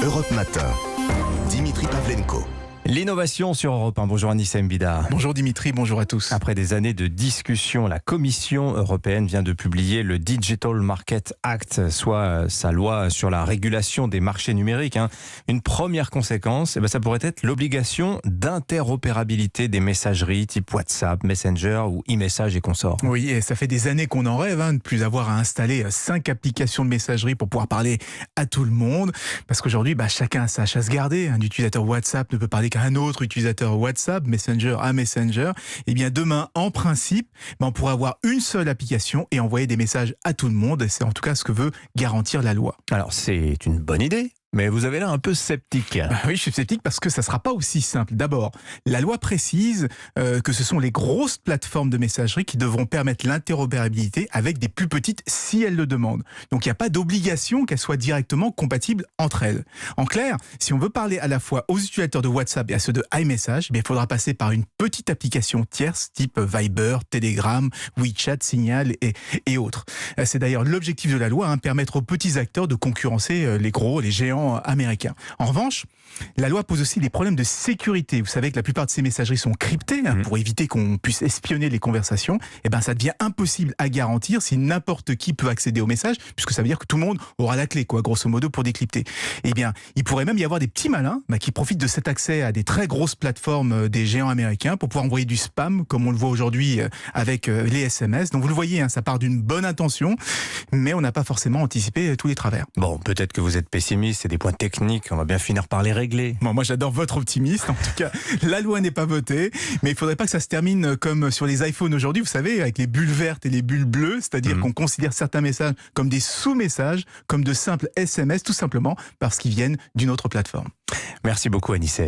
Europe Matin. Dimitri Pavlenko. L'innovation sur Europe 1. Bonjour Anissa Mbida. Bonjour Dimitri, bonjour à tous. Après des années de discussion, la Commission européenne vient de publier le Digital Market Act, soit sa loi sur la régulation des marchés numériques. Une première conséquence, ça pourrait être l'obligation d'interopérabilité des messageries type WhatsApp, Messenger ou e-message et consorts. Oui, et ça fait des années qu'on en rêve, de ne plus avoir à installer 5 applications de messagerie pour pouvoir parler à tout le monde. Parce qu'aujourd'hui, chacun a sa chasse gardée. Un utilisateur WhatsApp ne peut parler qu'à un autre utilisateur WhatsApp, Messenger à Messenger. Et bien demain, en principe, on pourra avoir une seule application et envoyer des messages à tout le monde. Et c'est en tout cas ce que veut garantir la loi. Alors c'est une bonne idée, mais vous avez l'air un peu sceptique. Oui, je suis sceptique parce que ça ne sera pas aussi simple. D'abord, la loi précise que ce sont les grosses plateformes de messagerie qui devront permettre l'interopérabilité avec des plus petites si elles le demandent. Donc il n'y a pas d'obligation qu'elles soient directement compatibles entre elles. En clair, si on veut parler à la fois aux utilisateurs de WhatsApp et à ceux de iMessage, il faudra passer par une petite application tierce type Viber, Telegram, WeChat, Signal et autres. C'est d'ailleurs l'objectif de la loi, permettre aux petits acteurs de concurrencer les gros, les géants américains. En revanche, la loi pose aussi des problèmes de sécurité. Vous savez que la plupart de ces messageries sont cryptées pour éviter qu'on puisse espionner les conversations. Ça devient impossible à garantir si n'importe qui peut accéder aux messages, puisque ça veut dire que tout le monde aura la clé, grosso modo, pour décrypter. Il pourrait même y avoir des petits malins qui profitent de cet accès à des très grosses plateformes des géants américains pour pouvoir envoyer du spam, comme on le voit aujourd'hui avec les SMS. Donc vous le voyez, ça part d'une bonne intention, mais on n'a pas forcément anticipé tous les travers. Bon, peut-être que vous êtes pessimiste, c'est des points techniques, on va bien finir par les régler. Moi j'adore votre optimisme. En tout cas, la loi n'est pas votée, mais il ne faudrait pas que ça se termine comme sur les iPhones aujourd'hui, vous savez, avec les bulles vertes et les bulles bleues, c'est-à-dire qu'on considère certains messages comme des sous-messages, comme de simples SMS, tout simplement parce qu'ils viennent d'une autre plateforme. Merci beaucoup Anissa.